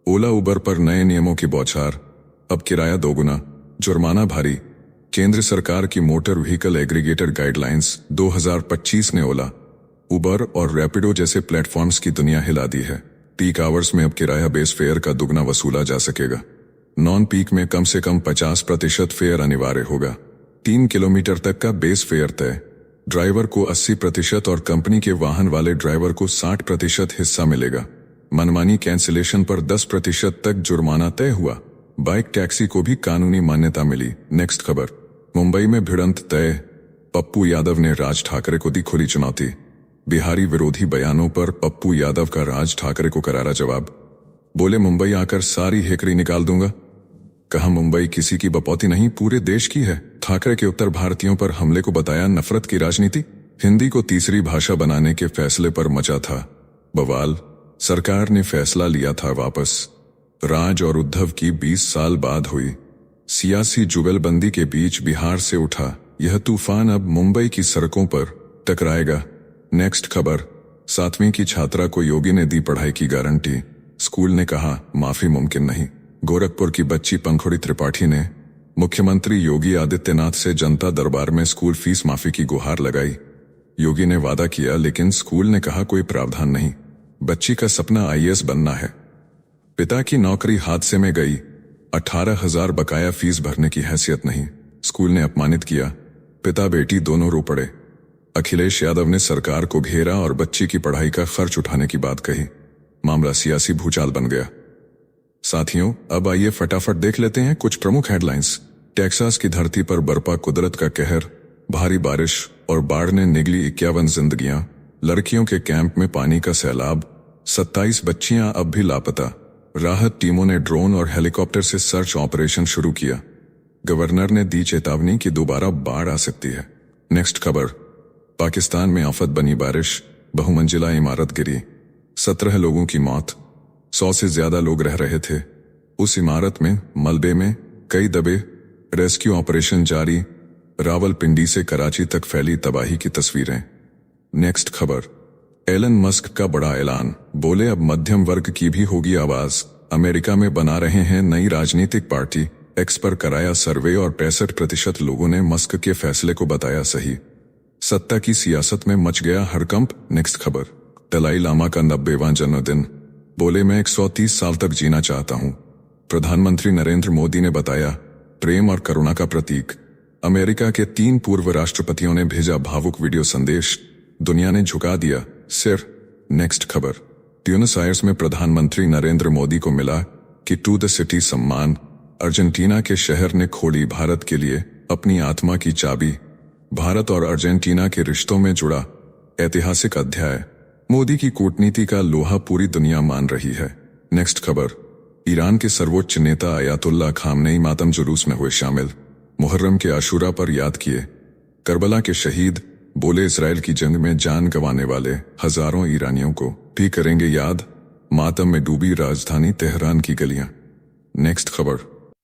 ओला उबर पर नए नियमों की बौछार, अब किराया दोगुना, जुर्माना भारी। केंद्र सरकार की मोटर व्हीकल एग्रीगेटर गाइडलाइंस 2025 ने ओला, उबर और रैपिडो जैसे प्लेटफॉर्म्स की दुनिया हिला दी है। पीक आवर्स में अब किराया बेस फेयर का दुगना वसूला जा सकेगा। नॉन पीक में कम से कम 50% फेयर अनिवार्य होगा। 3 किलोमीटर तक का बेस फेयर तय। ड्राइवर को 80% और कंपनी के वाहन वाले ड्राइवर को 60% हिस्सा मिलेगा। मनमानी कैंसिलेशन पर 10% तक जुर्माना तय हुआ। बाइक टैक्सी को भी कानूनी मान्यता मिली। नेक्स्ट खबर, मुंबई में भिड़ंत तय, पप्पू यादव ने राज ठाकरे को दी खुली चुनौती। बिहारी विरोधी बयानों पर पप्पू यादव का राज ठाकरे को करारा जवाब। बोले, मुंबई आकर सारी हेकड़ी निकाल दूंगा। कहा, मुंबई किसी की बपौती नहीं, पूरे देश की है। ठाकरे के उत्तर भारतीयों पर हमले को बताया नफरत की राजनीति। हिंदी को तीसरी भाषा बनाने के फैसले पर मचा था बवाल। सरकार ने फैसला लिया था वापस। राज और उद्धव की 20 साल बाद हुई सियासी जुगलबंदी के बीच बिहार से उठा यह तूफान अब मुंबई की सड़कों पर टकराएगा। नेक्स्ट खबर, 7वीं की छात्रा को योगी ने दी पढ़ाई की गारंटी। स्कूल ने कहा, माफी मुमकिन नहीं। गोरखपुर की बच्ची पंखुड़ी त्रिपाठी ने मुख्यमंत्री योगी आदित्यनाथ से जनता दरबार में स्कूल फीस माफी की गुहार लगाई। योगी ने वादा किया, लेकिन स्कूल ने कहा कोई प्रावधान नहीं। बच्ची का सपना IAS बनना है। पिता की नौकरी हादसे में गई, 18,000 बकाया फीस भरने की हैसियत नहीं। स्कूल ने अपमानित किया। पिता बेटी दोनों रो पड़े। अखिलेश यादव ने सरकार को घेरा और बच्ची की पढ़ाई का खर्च उठाने की बात कही। मामला सियासी भूचाल बन गया। साथियों, अब आइए फटाफट देख लेते हैं कुछ प्रमुख हेडलाइंस। टेक्सास की धरती पर बरपा कुदरत का कहर, भारी बारिश और बाढ़ ने निगली 51 जिंदगियां। लड़कियों के कैंप में पानी का सैलाब, 27 बच्चियां अब भी लापता। राहत टीमों ने ड्रोन और हेलीकॉप्टर से सर्च ऑपरेशन शुरू किया। गवर्नर ने दी चेतावनी कि दोबारा बाढ़ आ सकती है। नेक्स्ट खबर, पाकिस्तान में आफत बनी बारिश, बहुमंजिला इमारत गिरी, 17 लोगों की मौत। 100 से ज्यादा लोग रह रहे थे उस इमारत में। मलबे में कई दबे, रेस्क्यू ऑपरेशन जारी। रावलपिंडी से कराची तक फैली तबाही की तस्वीरें। नेक्स्ट खबर, एलन मस्क का बड़ा ऐलान, बोले अब मध्यम वर्ग की भी होगी आवाज। अमेरिका में बना रहे हैं नई राजनीतिक पार्टी। एक्स पर कराया सर्वे और 65% लोगों ने मस्क के फैसले को बताया सही। सत्ता की सियासत में मच गया हड़कंप। नेक्स्ट खबर, दलाई लामा का 90वां जन्मदिन, बोले मैं 130 साल तक जीना चाहता हूं। प्रधानमंत्री नरेंद्र मोदी ने बताया प्रेम और करुणा का प्रतीक। अमेरिका के 3 पूर्व राष्ट्रपतियों ने भेजा भावुक वीडियो संदेश, दुनिया ने झुका दिया सिर। नेक्स्ट खबर, ब्यूनस आयर्स में प्रधानमंत्री नरेंद्र मोदी को मिला कि टू द सिटी सम्मान। अर्जेंटीना के शहर ने खोली भारत के लिए अपनी आत्मा की चाबी। भारत और अर्जेंटीना के रिश्तों में जुड़ा ऐतिहासिक अध्याय। मोदी की कूटनीति का लोहा पूरी दुनिया मान रही है। नेक्स्ट खबर, ईरान के सर्वोच्च नेता अयातुल्ला खामनेई मातम जुलूस में हुए शामिल। मुहर्रम के आशूरा पर याद किए करबला के शहीद। बोले इसराइल की जंग में जान गंवाने वाले हजारों ईरानियों को भी करेंगे याद, मातम में डूबी राजधानी तेहरान की गलियां। नेक्स्ट खबर,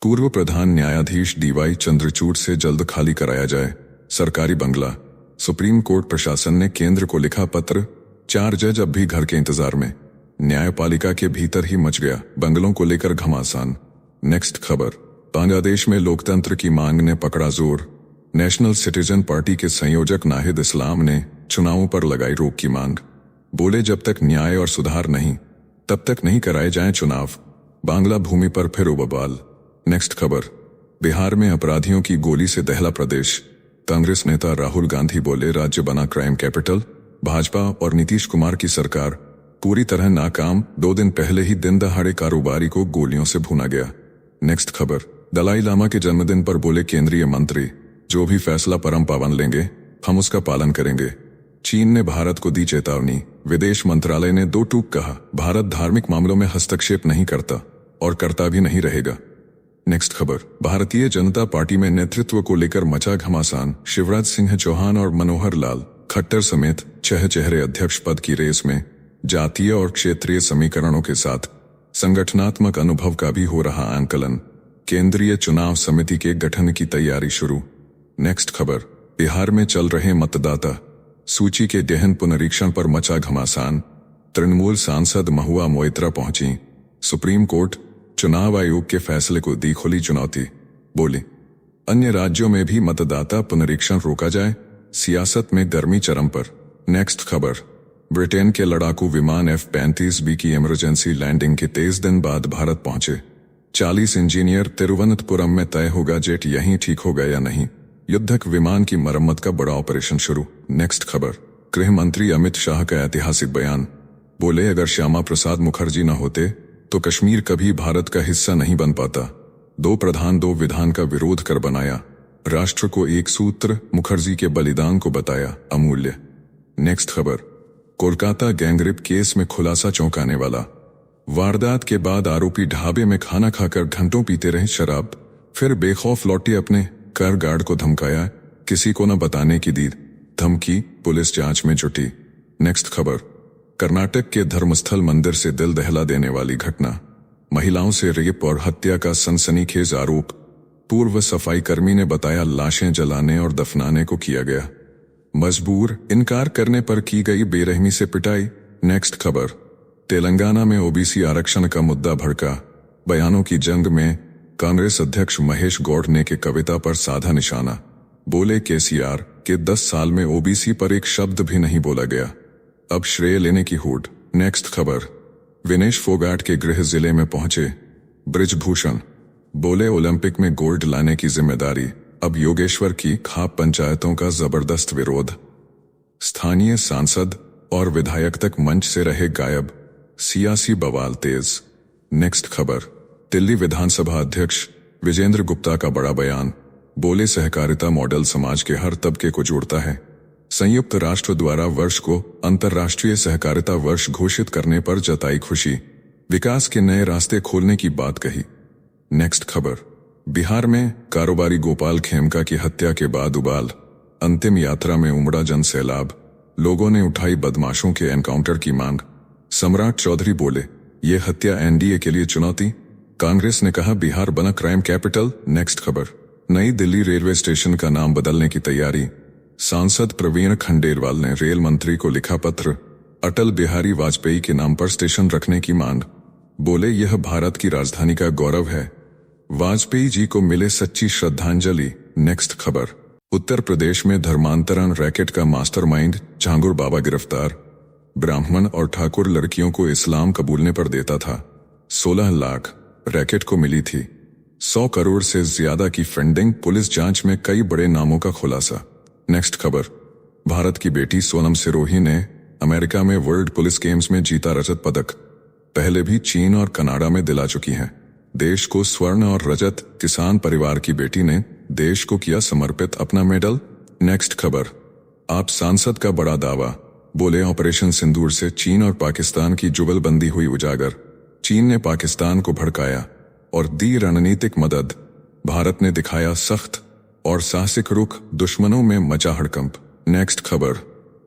पूर्व प्रधान न्यायाधीश डीवाई चंद्रचूड़ से जल्द खाली कराया जाए सरकारी बंगला। सुप्रीम कोर्ट प्रशासन ने केंद्र को लिखा पत्र, 4 जज अब भी घर के इंतजार में। न्यायपालिका के भीतर ही मच गया बंगलों को लेकर घमासान। नेक्स्ट खबर, बांग्लादेश में लोकतंत्र की मांग ने पकड़ा जोर। नेशनल सिटीजन पार्टी के संयोजक नाहिद इस्लाम ने चुनावों पर लगाई रोक की मांग। बोले जब तक न्याय और सुधार नहीं तब तक नहीं कराए जाएं चुनाव। बांग्ला भूमि पर फिर उबबाल। नेक्स्ट खबर, बिहार में अपराधियों की गोली से दहला प्रदेश। कांग्रेस नेता राहुल गांधी बोले राज्य बना क्राइम कैपिटल। भाजपा और नीतीश कुमार की सरकार पूरी तरह नाकाम। 2 दिन पहले ही दिन दहाड़े कारोबारी को गोलियों से भूना गया। नेक्स्ट खबर, दलाई लामा के जन्मदिन पर बोले केंद्रीय मंत्री, जो भी फैसला परम पावन लेंगे हम उसका पालन करेंगे। चीन ने भारत को दी चेतावनी। विदेश मंत्रालय ने 2 टूक कहा, भारत धार्मिक मामलों में हस्तक्षेप नहीं करता और करता भी नहीं रहेगा। नेक्स्ट खबर, भारतीय जनता पार्टी में नेतृत्व को लेकर मचा घमासान। शिवराज सिंह चौहान और मनोहर लाल खट्टर समेत 6 चेहरे अध्यक्ष पद की रेस में। जातीय और क्षेत्रीय समीकरणों के साथ संगठनात्मक अनुभव का भी हो रहा आंकलन। केंद्रीय चुनाव समिति के गठन की तैयारी शुरू। नेक्स्ट खबर, बिहार में चल रहे मतदाता सूची के गहन पुनरीक्षण पर मचा घमासान। तृणमूल सांसद महुआ मोइत्रा पहुंची। सुप्रीम कोर्ट चुनाव आयोग के फैसले को दी खुली चुनौती। बोली अन्य राज्यों में भी मतदाता पुनरीक्षण रोका जाए। सियासत में गर्मी चरम पर। नेक्स्ट खबर, ब्रिटेन के लड़ाकू विमान F-35B की इमरजेंसी लैंडिंग के 23 दिन बाद भारत पहुंचे। 40 इंजीनियर। तिरुवनंतपुरम में तय होगा जेट यहीं ठीक होगा या नहीं। युद्धक विमान की मरम्मत का बड़ा ऑपरेशन शुरू। नेक्स्ट खबर, गृह मंत्री अमित शाह का ऐतिहासिक बयान। बोले अगर श्यामा प्रसाद मुखर्जी न होते तो कश्मीर कभी भारत का हिस्सा नहीं बन पाता। 2 प्रधान 2 विधान का विरोध कर बनाया राष्ट्र को एक सूत्र। मुखर्जी के बलिदान को बताया अमूल्य। नेक्स्ट खबर, कोलकाता गैंगरेप केस में खुलासा चौंकाने वाला। वारदात के बाद आरोपी ढाबे में खाना खाकर घंटों पीते रहे शराब, फिर बेखौफ लौटे अपने कार गार्ड को धमकाया। किसी को न बताने की दी धमकी। पुलिस जांच में जुटी। नेक्स्ट खबर, कर्नाटक के धर्मस्थल मंदिर से दिल दहला देने वाली घटना। महिलाओं से रेप और हत्या का सनसनीखेज आरोप। पूर्व सफाई कर्मी ने बताया लाशें जलाने और दफनाने को किया गया मजबूर। इनकार करने पर की गई बेरहमी से पिटाई। नेक्स्ट खबर, तेलंगाना में ओबीसी आरक्षण का मुद्दा भड़का। बयानों की जंग में कांग्रेस अध्यक्ष महेश गौड़ ने के कविता पर साधा निशाना। बोले केसीआर के 10 साल में ओबीसी पर एक शब्द भी नहीं बोला गया, अब श्रेय लेने की होड़। नेक्स्ट खबर, विनेश फोगाट के गृह जिले में पहुंचे बृजभूषण। बोले ओलंपिक में गोल्ड लाने की जिम्मेदारी अब योगेश्वर की। खाप पंचायतों का जबरदस्त विरोध। स्थानीय सांसद और विधायक तक मंच से रहे गायब। सियासी बवाल तेज। नेक्स्ट खबर, दिल्ली विधानसभा अध्यक्ष विजेंद्र गुप्ता का बड़ा बयान। बोले सहकारिता मॉडल समाज के हर तबके को जोड़ता है। संयुक्त राष्ट्र द्वारा वर्ष को अंतर्राष्ट्रीय सहकारिता वर्ष घोषित करने पर जताई खुशी। विकास के नए रास्ते खोलने की बात कही। नेक्स्ट खबर, बिहार में कारोबारी गोपाल खेमका की हत्या के बाद उबाल। अंतिम यात्रा में उमड़ा जन सैलाब। लोगों ने उठाई बदमाशों के एनकाउंटर की मांग। सम्राट चौधरी बोले ये हत्या एनडीए के लिए चुनौती। कांग्रेस ने कहा बिहार बना क्राइम कैपिटल। नेक्स्ट खबर, नई दिल्ली रेलवे स्टेशन का नाम बदलने की तैयारी। सांसद प्रवीण खंडेलवाल ने रेल मंत्री को लिखा पत्र। अटल बिहारी वाजपेयी के नाम पर स्टेशन रखने की मांग। बोले यह भारत की राजधानी का गौरव है, वाजपेयी जी को मिले सच्ची श्रद्धांजलि। नेक्स्ट खबर, उत्तर प्रदेश में धर्मांतरण रैकेट का मास्टरमाइंड झांगुर बाबा गिरफ्तार। ब्राह्मण और ठाकुर लड़कियों को इस्लाम कबूलने पर देता था। 16 लाख रैकेट को मिली थी 100 करोड़ से ज्यादा की फंडिंग। पुलिस जांच में कई बड़े नामों का खुलासा। नेक्स्ट खबर, भारत की बेटी सोनम सिरोही ने अमेरिका में वर्ल्ड पुलिस गेम्स में जीता रजत पदक। पहले भी चीन और कनाडा में दिला चुकी हैं। देश को स्वर्ण और रजत। किसान परिवार की बेटी ने देश को किया समर्पित अपना मेडल। नेक्स्ट खबर, आप सांसद का बड़ा दावा। बोले ऑपरेशन सिंदूर से चीन और पाकिस्तान की जुगलबंदी हुई उजागर। चीन ने पाकिस्तान को भड़काया और दी रणनीतिक मदद। भारत ने दिखाया सख्त और साहसिक रुख। दुश्मनों में मचा हड़कंप। नेक्स्ट खबर,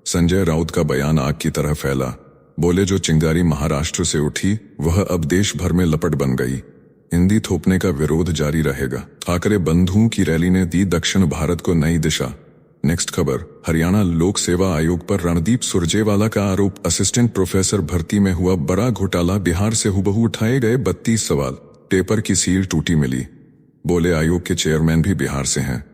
संजय राउत का बयान आग की तरह फैला। बोले जो चिंगारी महाराष्ट्र से उठी वह अब देश भर में लपट बन गई। हिंदी थोपने का विरोध जारी रहेगा। ठाकरे बंधुओं की रैली ने दी दक्षिण भारत को नई दिशा। नेक्स्ट खबर, हरियाणा लोक सेवा आयोग पर रणदीप सुरजेवाला का आरोप। असिस्टेंट प्रोफेसर भर्ती में हुआ बड़ा घोटाला, बिहार से हुबहू उठाए गए 32 सवाल। पेपर की सील टूटी मिली। बोले आयोग के चेयरमैन भी बिहार से हैं।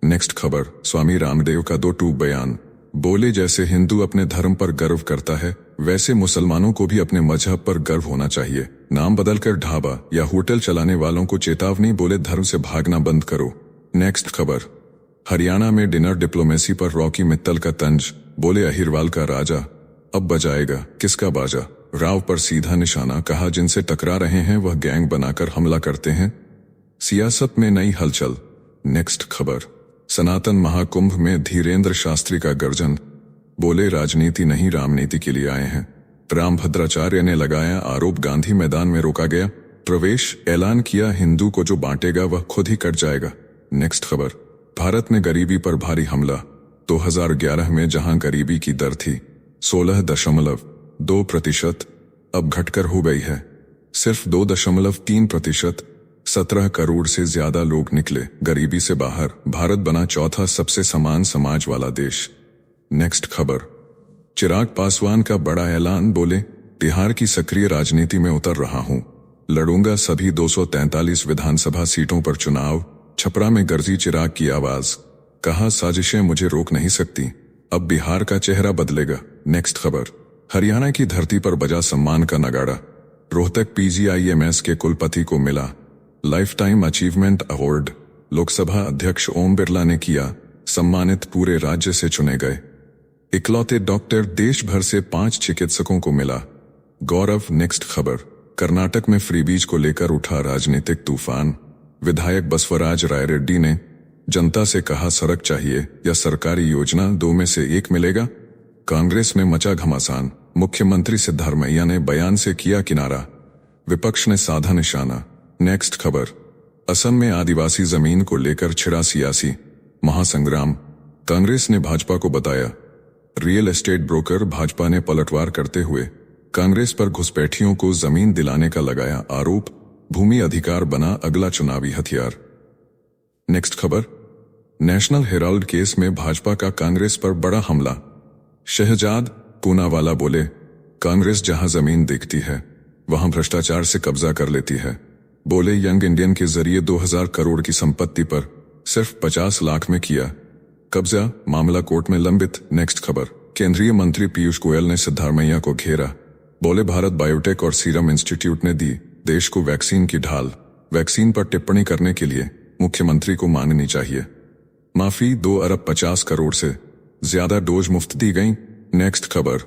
नेक्स्ट खबर, स्वामी रामदेव का 2 टूक बयान। बोले जैसे हिंदू अपने धर्म पर गर्व करता है वैसे मुसलमानों को भी अपने मजहब पर गर्व होना चाहिए। नाम बदलकर ढाबा या होटल चलाने वालों को चेतावनी, बोले धर्म से भागना बंद करो। नेक्स्ट खबर, हरियाणा में डिनर डिप्लोमेसी पर रॉकी मित्तल का तंज। बोले अहिरवाल का राजा अब बजाएगा किसका बाजा। राव पर सीधा निशाना, कहा जिनसे टकरा रहे हैं वह गैंग बनाकर हमला करते हैं। सियासत में नई हलचल। नेक्स्ट खबर, सनातन महाकुंभ में धीरेन्द्र शास्त्री का गर्जन। बोले राजनीति नहीं रामनीति के लिए आए हैं। रामभद्राचार्य ने लगाया आरोप, गांधी मैदान में रोका गया प्रवेश। ऐलान किया हिंदू को जो बांटेगा वह खुद ही कट जाएगा। नेक्स्ट खबर, भारत में गरीबी पर भारी हमला। 2011 में जहां गरीबी की दर थी 16.2%, अब घटकर हो गई है सिर्फ 2.3%। 17 करोड़ से ज्यादा लोग निकले गरीबी से बाहर। भारत बना चौथा सबसे समान समाज वाला देश। नेक्स्ट खबर, चिराग पासवान का बड़ा ऐलान। बोले बिहार की सक्रिय राजनीति में उतर रहा हूं, लड़ूंगा सभी 243 विधानसभा सीटों पर चुनाव। छपरा में गरजी चिराग की आवाज, कहा साजिशें मुझे रोक नहीं सकती, अब बिहार का चेहरा बदलेगा। नेक्स्ट खबर, हरियाणा की धरती पर बजा सम्मान का नगाड़ा। रोहतक PGIMS के कुलपति को मिला life time achievement award. Lok Sabha अध्यक्ष ओम बिरला ने किया सम्मानित, पूरे राज्य से चुने गए इकलौते डॉक्टर। देश भर से 5 चिकित्सकों को मिला गौरव। नेक्स्ट खबर, कर्नाटक में फ्रीबीज को लेकर उठा राजनीतिक तूफान। विधायक बसवराज रायरेड्डी ने जनता से कहा सड़क चाहिए या सरकारी योजना, 2 में से एक मिलेगा। कांग्रेस में मचा घमासान। मुख्यमंत्री सिद्धारमैया ने बयान से किया किनारा, विपक्ष ने साधा निशाना। नेक्स्ट खबर, असम में आदिवासी जमीन को लेकर छिड़ा सियासी महासंग्राम। कांग्रेस ने भाजपा को बताया रियल एस्टेट ब्रोकर। भाजपा ने पलटवार करते हुए कांग्रेस पर घुसपैठियों को जमीन दिलाने का लगाया आरोप। भूमि अधिकार बना अगला चुनावी हथियार। नेक्स्ट खबर, नेशनल हेराल्ड केस में भाजपा का कांग्रेस पर बड़ा हमला। शहजाद पूनावाला बोले कांग्रेस जहां जमीन देखती है वहां भ्रष्टाचार से कब्जा कर लेती है। बोले यंग इंडियन के जरिए 2000 करोड़ की संपत्ति पर सिर्फ 50 लाख में किया कब्जा, मामला कोर्ट में लंबित। नेक्स्ट खबर, केंद्रीय मंत्री पीयूष गोयल ने सिद्धारमैया को घेरा। बोले भारत बायोटेक और सीरम इंस्टीट्यूट ने दी देश को वैक्सीन की ढाल। वैक्सीन पर टिप्पणी करने के लिए मुख्यमंत्री को मांगनी चाहिए माफी। 2 अरब 50 करोड़ से ज्यादा डोज मुफ्त दी गई। नेक्स्ट खबर,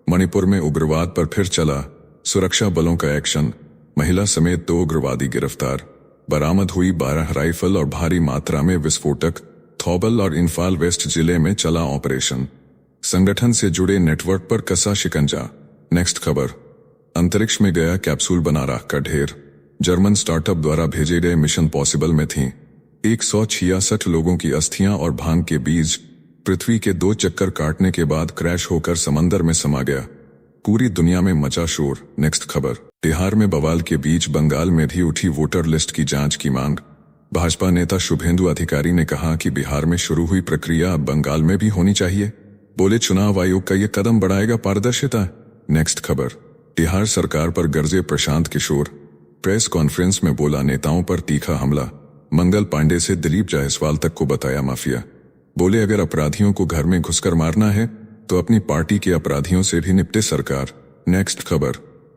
मणिपुर में उग्रवाद पर फिर चला सुरक्षा बलों का एक्शन। महिला समेत 2 उग्रवादी गिरफ्तार। बरामद हुई 12 राइफल और भारी मात्रा में विस्फोटक। थौबल और इम्फाल वेस्ट जिले में चला ऑपरेशन। संगठन से जुड़े नेटवर्क पर कसा शिकंजा। नेक्स्ट खबर, अंतरिक्ष में गया कैप्सूल बना राख का ढेर। जर्मन स्टार्टअप द्वारा भेजे गए मिशन पॉसिबल में थीं 166 लोगों की अस्थियां और भांग के बीज। पृथ्वी के 2 चक्कर काटने के बाद क्रैश होकर समंदर में समा गया। पूरी दुनिया में मचा शोर। नेक्स्ट खबर, बिहार में बवाल के बीच बंगाल में भी उठी वोटर लिस्ट की जांच की मांग। भाजपा नेता शुभेंदु अधिकारी ने कहा कि बिहार में शुरू हुई प्रक्रिया अब बंगाल में भी होनी चाहिए। बोले चुनाव आयोग का ये कदम बढ़ाएगा पारदर्शिता। नेक्स्ट खबर, बिहार सरकार पर गरजे प्रशांत किशोर। प्रेस कॉन्फ्रेंस में बोला नेताओं पर तीखा हमला। मंगल पांडे से दिलीप जायसवाल तक को बताया माफिया। बोले अगर अपराधियों को घर में घुसकर मारना है तो अपनी पार्टी के अपराधियों से भी निपटे सरकार। नेक्स्ट खबर,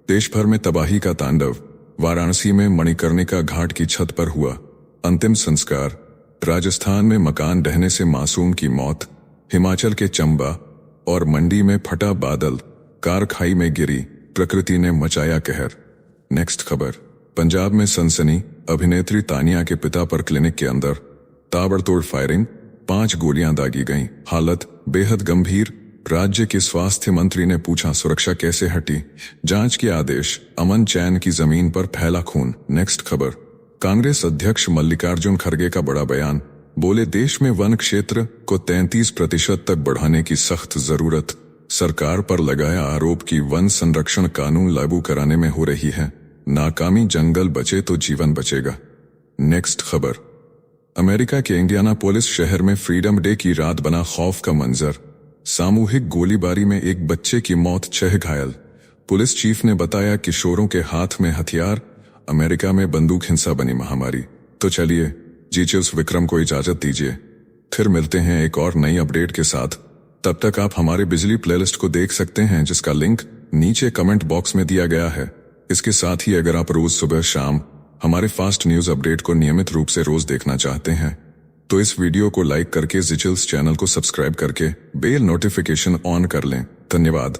देश भर में तबाही का तांडव। वाराणसी में मणिकर्णिका घाट की छत पर हुआ अंतिम संस्कार। राजस्थान में मकान ढहने से मासूम की मौत। हिमाचल के चंबा और मंडी में फटा बादल, कार खाई में गिरी, प्रकृति ने मचाया कहर। नेक्स्ट खबर, पंजाब में सनसनी। अभिनेत्री तानिया के पिता पर क्लिनिक के अंदर ताबड़तोड़ फायरिंग, 5 गोलियां दागी गईं, हालत बेहद गंभीर। राज्य के स्वास्थ्य मंत्री ने पूछा सुरक्षा कैसे हटी, जांच के आदेश। अमन चैन की जमीन पर फैला खून। नेक्स्ट खबर, कांग्रेस अध्यक्ष मल्लिकार्जुन खड़गे का बड़ा बयान। बोले देश में वन क्षेत्र को 33% तक बढ़ाने की सख्त जरूरत। सरकार पर लगाया आरोप कि वन संरक्षण कानून लागू कराने में हो रही है नाकामी। जंगल बचे तो जीवन बचेगा। नेक्स्ट खबर। अमेरिका के इंडियानापोलिस शहर में फ्रीडम डे की रात बना खौफ का मंजर। सामूहिक गोलीबारी में एक बच्चे की मौत, 6 घायल। पुलिस चीफ ने बताया किशोरों के हाथ में हथियार। अमेरिका में बंदूक हिंसा बनी महामारी। तो चलिए जीचेस विक्रम को इजाजत दीजिए, फिर मिलते हैं एक और नई अपडेट के साथ। तब तक आप हमारे बिजली प्लेलिस्ट को देख सकते हैं जिसका लिंक नीचे कमेंट बॉक्स में दिया गया है। इसके साथ ही अगर आप रोज सुबह शाम हमारे फास्ट न्यूज अपडेट को नियमित रूप से रोज देखना चाहते हैं तो इस वीडियो को लाइक करके जिचल्स चैनल को सब्सक्राइब करके बेल नोटिफिकेशन ऑन कर लें। धन्यवाद।